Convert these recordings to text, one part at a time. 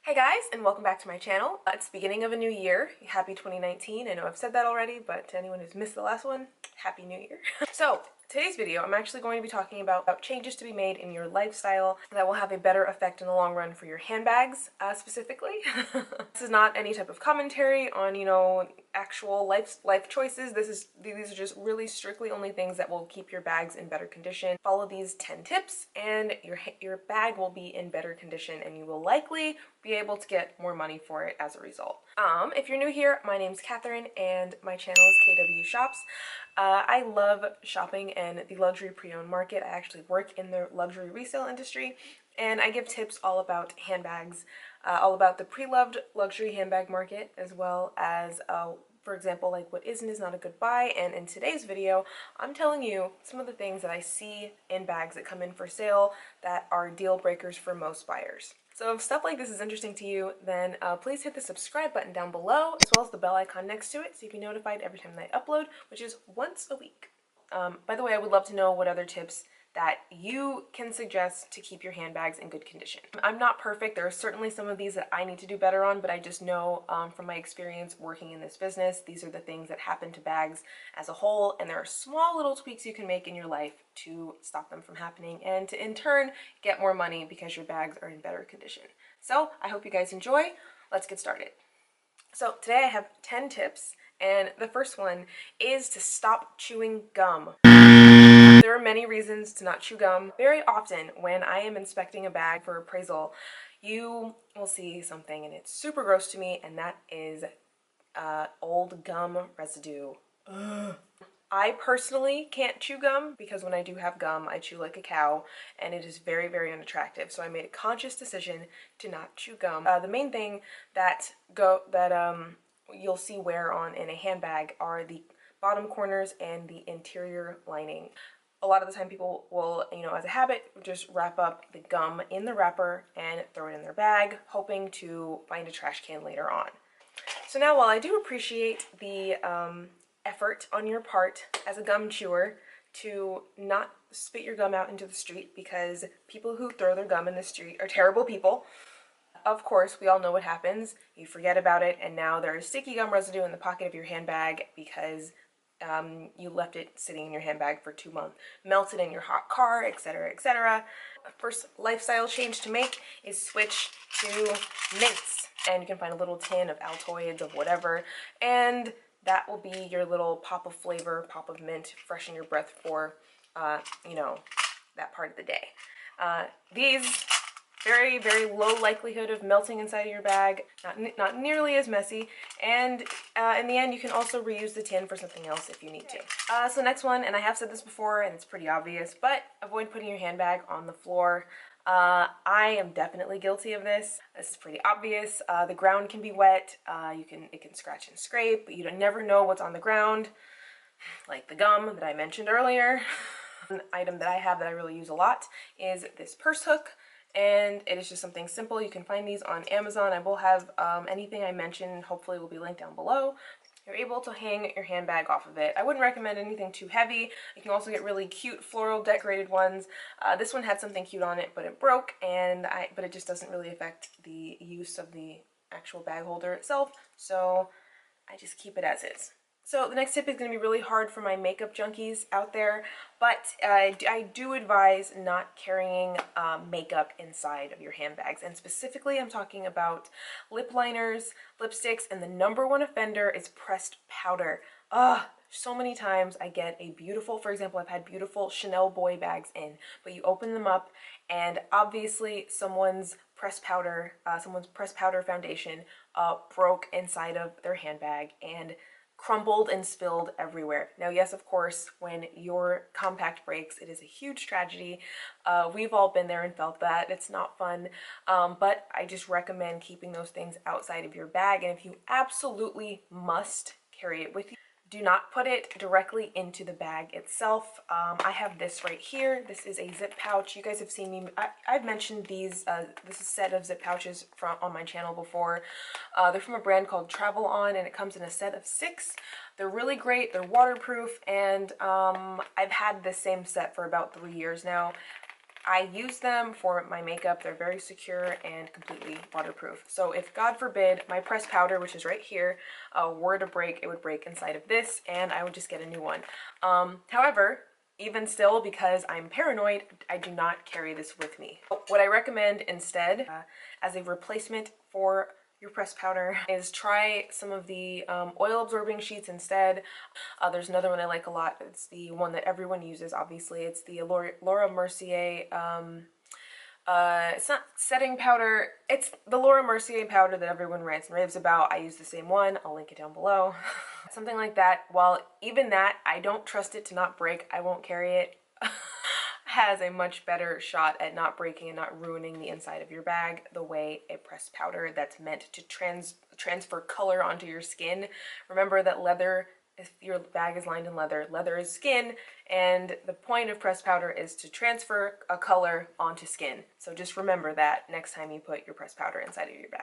Hey guys, and welcome back to my channel. It's the beginning of a new year. Happy 2019. I know I've said that already, but to anyone who's missed the last one, Happy New Year. So, today's video, I'm actually going to be talking about changes to be made in your lifestyle that will have a better effect in the long run for your handbags, specifically. This is not any type of commentary on, actual life choices. These are just really strictly only things that will keep your bags in better condition. Follow these 10 tips and your bag will be in better condition and you will likely be able to get more money for it as a result. If you're new here, my name's Catherine and my channel is KWSHOPS. I love shopping in the luxury pre-owned market. I actually work in the luxury resale industry and I give tips all about handbags, all about the pre-loved luxury handbag market, as well as for example, like what is and is not a good buy. And in today's video, I'm telling you some of the things that I see in bags that come in for sale that are deal breakers for most buyers. So if stuff like this is interesting to you, then please hit the subscribe button down below, as well as the bell icon next to it, so you can be notified every time that I upload, which is once a week. By the way, I would love to know what other tips that you can suggest to keep your handbags in good condition. I'm not perfect. There are certainly some of these that I need to do better on, but I just know from my experience working in this business, these are the things that happen to bags as a whole, and there are small little tweaks you can make in your life to stop them from happening and to in turn get more money because your bags are in better condition. So I hope you guys enjoy. Let's get started. So today I have 10 tips, and the first one is to stop chewing gum. There are many reasons to not chew gum. Very often when I am inspecting a bag for appraisal, you will see something and it's super gross to me, and that is old gum residue. Ugh. I personally can't chew gum because when I do have gum, I chew like a cow and it is very, very unattractive. So I made a conscious decision to not chew gum. The main thing that you'll see wear on in a handbag are the bottom corners and the interior lining. A lot of the time people will, as a habit, just wrap up the gum in the wrapper and throw it in their bag, hoping to find a trash can later on. So now, while I do appreciate the effort on your part as a gum chewer to not spit your gum out into the street, because people who throw their gum in the street are terrible people, of course, we all know what happens. You forget about it, and now there is sticky gum residue in the pocket of your handbag because you left it sitting in your handbag for 2 months, melted in your hot car, etc., etc. First lifestyle change to make is switch to mints, and you can find a little tin of Altoids, of whatever, and that will be your little pop of flavor, pop of mint, freshen your breath for, that part of the day. These very, very low likelihood of melting inside of your bag, not nearly as messy, and in the end you can also reuse the tin for something else if you need to. So next one, and I have said this before and it's pretty obvious, but avoid putting your handbag on the floor. I am definitely guilty of this. This is pretty obvious. The ground can be wet, it can scratch and scrape, but you never know what's on the ground, like the gum that I mentioned earlier. An item that I have that I really use a lot is this purse hook. And it is just something simple. You can find these on Amazon. I will have anything I mentioned hopefully will be linked down below. You're able to hang your handbag off of it. I wouldn't recommend anything too heavy. You can also get really cute floral decorated ones. This one had something cute on it, but it broke, but it just doesn't really affect the use of the actual bag holder itself, so I just keep it as is. So the next tip is going to be really hard for my makeup junkies out there, but I do advise not carrying makeup inside of your handbags. And specifically, I'm talking about lip liners, lipsticks, and the number one offender is pressed powder. So many times I get a beautiful, for example, I've had beautiful Chanel boy bags in, but you open them up and obviously someone's pressed powder foundation broke inside of their handbag and crumbled and spilled everywhere. Now, yes, of course, when your compact breaks, it is a huge tragedy. We've all been there and felt that. It's not fun, but I just recommend keeping those things outside of your bag, and if you absolutely must carry it with you, do not put it directly into the bag itself. I have this right here. This is a zip pouch. You guys have seen me, I've mentioned these, this is a set of zip pouches on my channel before. They're from a brand called Travel On, and it comes in a set of 6. They're really great. They're waterproof, and I've had this same set for about 3 years now. I use them for my makeup. They're very secure and completely waterproof. So if, God forbid, my pressed powder, which is right here, were to break, it would break inside of this and I would just get a new one. However, even still, because I'm paranoid, I do not carry this with me. What I recommend instead, as a replacement for your pressed powder, is try some of the oil absorbing sheets instead. There's another one I like a lot. It's the one that everyone uses, obviously. It's the Laura Mercier, it's not setting powder, it's the Laura Mercier powder that everyone rants and raves about. I use the same one. I'll link it down below. Something like that. While even that, I don't trust it to not break. I won't carry it. Has a much better shot at not breaking and not ruining the inside of your bag the way a pressed powder that's meant to transfer color onto your skin. Remember that leather, if your bag is lined in leather, leather is skin, and the point of pressed powder is to transfer a color onto skin. So just remember that next time you put your pressed powder inside of your bag.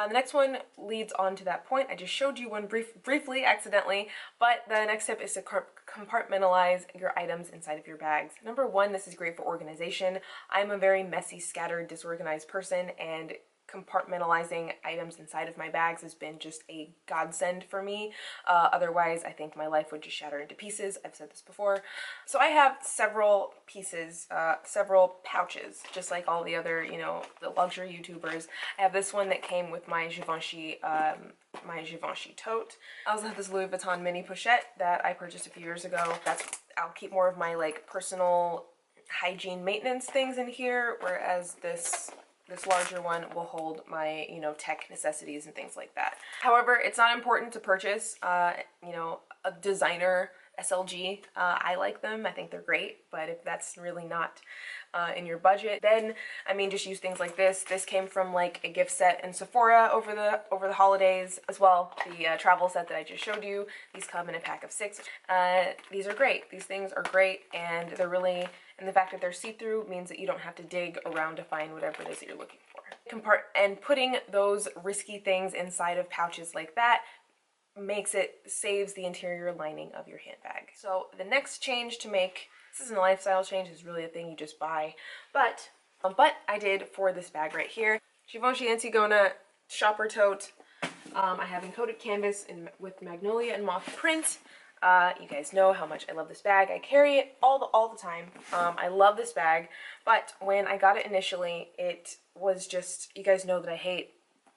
The next one leads on to that point. I just showed you one briefly, accidentally, but the next step is to compartmentalize your items inside of your bags. Number one, this is great for organization. I'm a very messy, scattered, disorganized person, and compartmentalizing items inside of my bags has been just a godsend for me. Otherwise, I think my life would just shatter into pieces. I've said this before. So I have several pieces, several pouches, just like all the other, you know, the luxury YouTubers. I have this one that came with my Givenchy tote. I also have this Louis Vuitton mini pochette that I purchased a few years ago. I'll keep more of my like personal hygiene maintenance things in here, whereas this larger one will hold my, you know, tech necessities and things like that. However, it's not important to purchase, you know, a designer SLG. I like them. I think they're great, but if that's really not in your budget, then I mean, just use things like this. This came from like a gift set in Sephora over the holidays as well. The travel set that I just showed you. These come in a pack of 6. These are great. These things are great, and they're really, and the fact that they're see-through means that you don't have to dig around to find whatever it is that you're looking for. And putting those risky things inside of pouches like that saves the interior lining of your handbag. So the next change to make, this isn't a lifestyle change, it's really a thing you just buy, but I did for this bag right here. Givenchy Antigona shopper tote. I have encoded canvas with magnolia and moth print. You guys know how much I love this bag. I carry it all the time. I love this bag, but when I got it initially, it was just, you guys know that I hate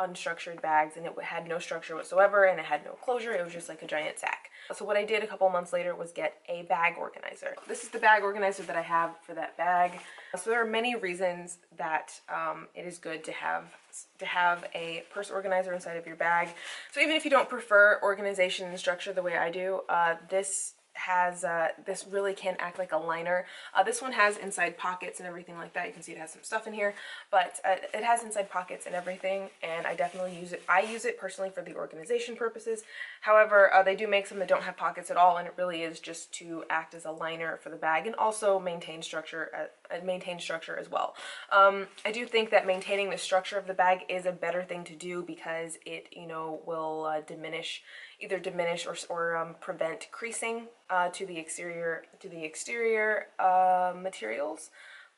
unstructured bags, and it had no structure whatsoever, and it had no closure. It was just like a giant sack. So what I did a couple months later was get a bag organizer. This is the bag organizer that I have for that bag. So there are many reasons that it is good to have a purse organizer inside of your bag. So even if you don't prefer organization and structure the way I do, this really can act like a liner. This one has inside pockets and everything like that. You can see it has some stuff in here, but it has inside pockets and everything, and I definitely use it. I use it personally for the organization purposes. However, they do make some that don't have pockets at all, and it really is just to act as a liner for the bag and also maintain structure as well. I do think that maintaining the structure of the bag is a better thing to do because it, you know, will either diminish or prevent creasing to the exterior materials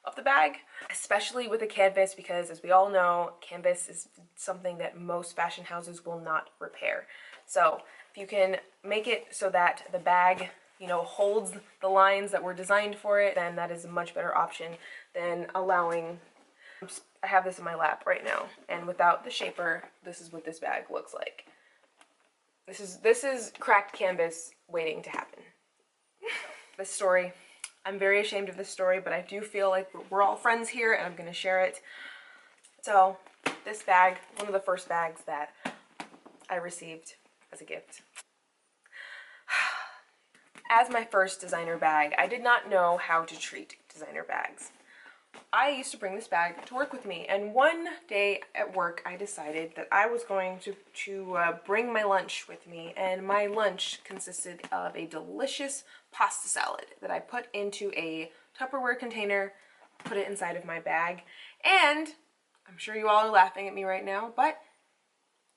of the bag, especially with a canvas, because as we all know, canvas is something that most fashion houses will not repair. So if you can make it so that the bag, you know, holds the lines that were designed for it, then that is a much better option than allowing. I have this in my lap right now, and without the shaper, this is what this bag looks like. This is cracked canvas waiting to happen. This story, I'm very ashamed of this story, but I do feel like we're all friends here, and I'm going to share it. So this bag, one of the first bags that I received as a gift. As my first designer bag, I did not know how to treat designer bags. I used to bring this bag to work with me, and one day at work I decided that I was going to bring my lunch with me, and my lunch consisted of a delicious pasta salad that I put into a Tupperware container, put it inside of my bag, and I'm sure you all are laughing at me right now, but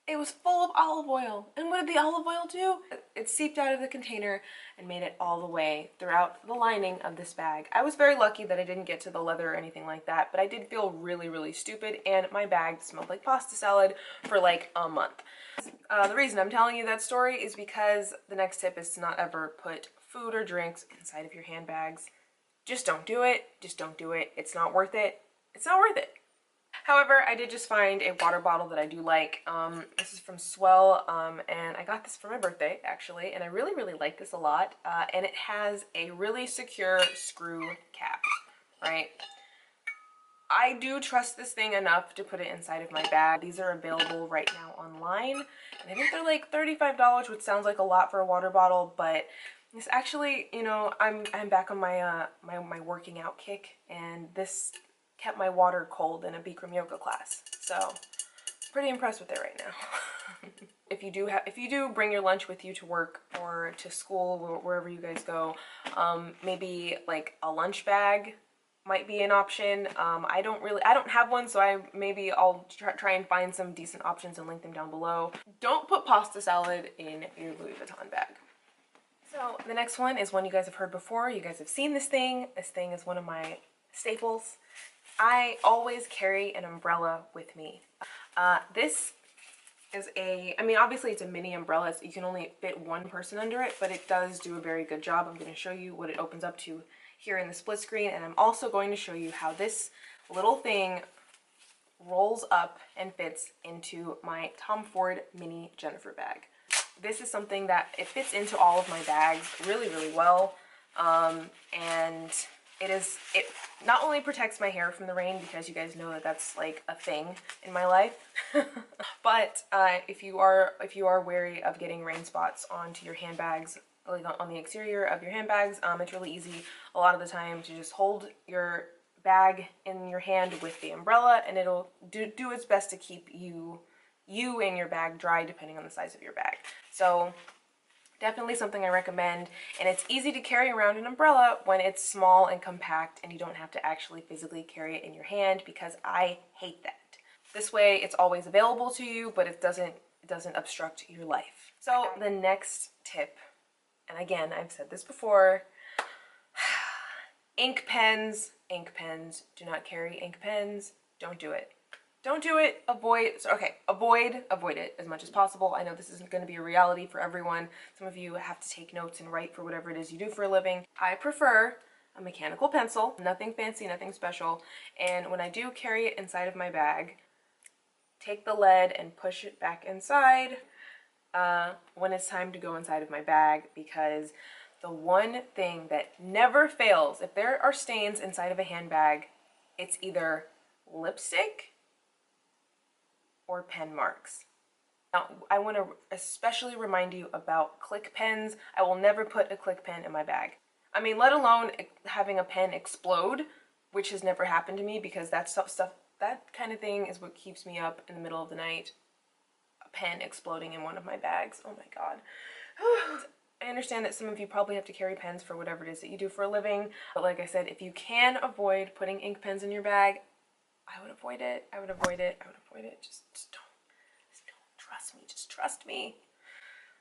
It was full of olive oil. And what did the olive oil do? It seeped out of the container and made it all the way throughout the lining of this bag. I was very lucky that I didn't get to the leather or anything like that, but I did feel really, really stupid, and my bag smelled like pasta salad for like a month. The reason I'm telling you that story is because the next tip is to not ever put food or drinks inside of your handbags. Just don't do it. Just don't do it. It's not worth it. It's not worth it. However, I did just find a water bottle that I do like. This is from Swell, and I got this for my birthday, actually, and I really, really like this a lot. And it has a really secure screw cap, right? I do trust this thing enough to put it inside of my bag. These are available right now online, and I think they're like $35, which sounds like a lot for a water bottle, but this actually, you know, I'm back on my my working out kick, and this kept my water cold in a Bikram yoga class. So pretty impressed with it right now. If you do bring your lunch with you to work or to school, wherever you guys go, maybe like a lunch bag might be an option. I don't have one, so I'll try and find some decent options and link them down below. Don't put pasta salad in your Louis Vuitton bag. So the next one is one you guys have heard before. You guys have seen this thing. This thing is one of my staples. I always carry an umbrella with me. This is obviously it's a mini umbrella, so you can only fit one person under it, but it does do a very good job. I'm going to show you what it opens up to here in the split screen, and I'm also going to show you how this little thing rolls up and fits into my Tom Ford mini Jennifer bag. This is something that it fits into all of my bags really, really well, and it not only protects my hair from the rain, because you guys know that that's like a thing in my life, but if you are wary of getting rain spots onto your handbags, like on the exterior of your handbags, it's really easy a lot of the time to just hold your bag in your hand with the umbrella, and it'll do its best to keep you and your bag dry depending on the size of your bag. So definitely something I recommend, and it's easy to carry around an umbrella when it's small and compact and you don't have to actually physically carry it in your hand, because I hate that. This way it's always available to you, but it doesn't obstruct your life. So the next tip, and again, I've said this before, ink pens. Do not carry ink pens. Don't do it. Don't do it. Avoid it as much as possible. I know this isn't going to be a reality for everyone. Some of you have to take notes and write for whatever it is you do for a living. I prefer a mechanical pencil, nothing fancy, nothing special. And when I do carry it inside of my bag, take the lead and push it back inside when it's time to go inside of my bag, because the one thing that never fails, if there are stains inside of a handbag, it's either lipstick or pen marks. Now, I want to especially remind you about click pens. I will never put a click pen in my bag. I mean, let alone having a pen explode, which has never happened to me, because that kind of thing is what keeps me up in the middle of the night. A pen exploding in one of my bags. Oh my God. I understand that some of you probably have to carry pens for whatever it is that you do for a living, but like I said, if you can avoid putting ink pens in your bag, I would avoid it. I would avoid it. Just don't trust me. Just trust me.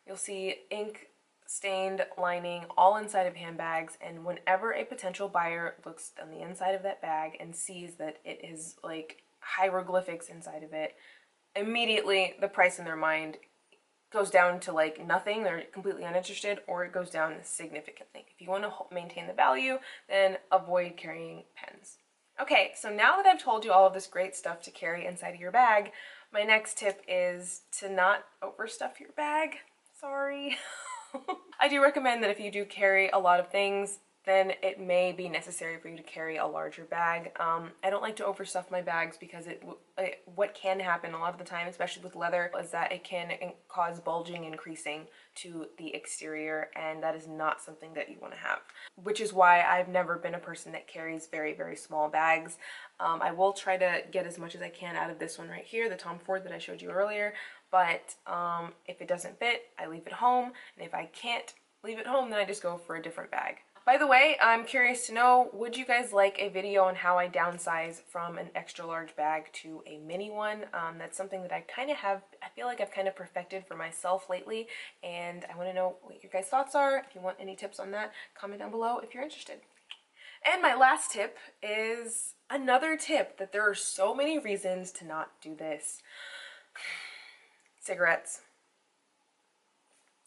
You'll see ink stained lining all inside of handbags, and whenever a potential buyer looks on the inside of that bag and sees that it is like hieroglyphics inside of it, immediately the price in their mind goes down to like nothing. They're completely uninterested, or it goes down significantly. If you want to maintain the value, then avoid carrying pens. Okay, so now that I've told you all of this great stuff to carry inside of your bag, my next tip is to not overstuff your bag. Sorry. I do recommend that if you do carry a lot of things, then it may be necessary for you to carry a larger bag. I don't like to overstuff my bags, because what can happen a lot of the time, especially with leather, is that it can cause bulging and creasing to the exterior, and that is not something that you want to have. Which is why I've never been a person that carries very, very small bags. I will try to get as much as I can out of this one right here, the Tom Ford that I showed you earlier, but if it doesn't fit, I leave it home, and if I can't leave it home, then I just go for a different bag. By the way, I'm curious to know, would you guys like a video on how I downsize from an extra large bag to a mini one? That's something that I feel like I've kind of perfected for myself lately, and I want to know what your guys' thoughts are. If you want any tips on that, comment down below if you're interested. And my last tip is another tip that there are so many reasons to not do this. Cigarettes.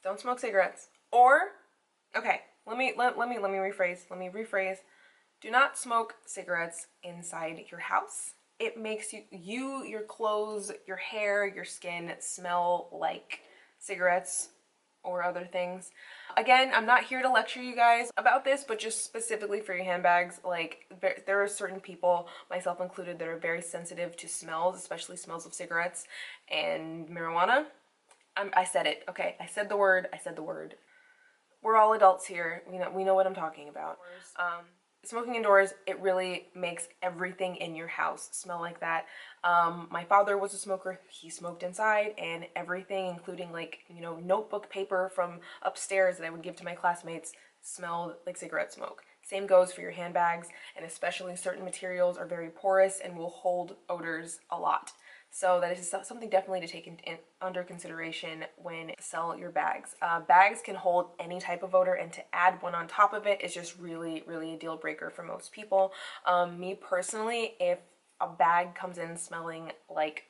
Don't smoke cigarettes. Or, okay, let me rephrase. Do not smoke cigarettes inside your house. It makes you, your clothes, your hair, your skin smell like cigarettes or other things. Again, I'm not here to lecture you guys about this, but just specifically for your handbags, like there are certain people, myself included, that are very sensitive to smells, especially smells of cigarettes and marijuana. I said it, okay? I said the word. We're all adults here. We know what I'm talking about. Smoking indoors, it really makes everything in your house smell like that. My father was a smoker. He smoked inside, and everything, including like, notebook paper from upstairs that I would give to my classmates, smelled like cigarette smoke. Same goes for your handbags, and especially certain materials are very porous and will hold odors a lot. So that is something definitely to take under consideration when you sell your bags. Bags can hold any type of odor, and to add one on top of it is just really, really a deal breaker for most people. Me personally, if a bag comes in smelling like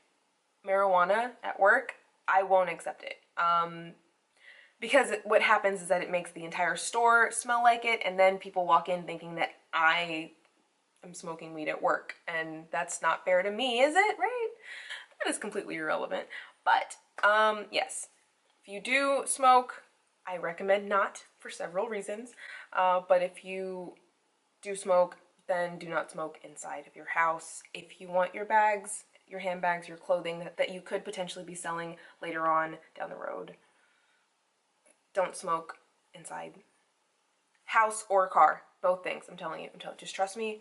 marijuana at work, I won't accept it. Because what happens is that it makes the entire store smell like it, and then people walk in thinking that I am smoking weed at work, and that's not fair to me, is it? Right? That is completely irrelevant. But yes, if you do smoke, I recommend not for several reasons. But if you do smoke, then do not smoke inside of your house. If you want your bags, your handbags, your clothing that you could potentially be selling later on down the road, don't smoke inside. House or car, both things. I'm telling you. Just trust me.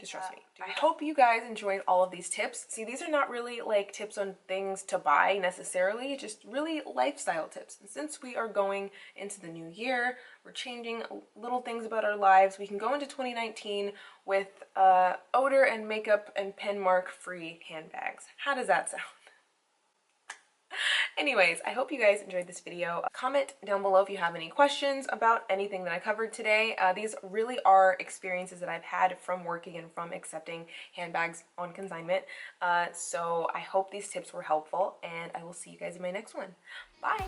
I hope you guys enjoyed all of these tips. See, these are not really like tips on things to buy necessarily, just really lifestyle tips. And since we are going into the new year, we're changing little things about our lives. We can go into 2019 with odor and makeup and pen mark free handbags. How does that sound? Anyways, I hope you guys enjoyed this video. Comment down below if you have any questions about anything that I covered today. These really are experiences that I've had from working and from accepting handbags on consignment. So I hope these tips were helpful, and I will see you guys in my next one. Bye!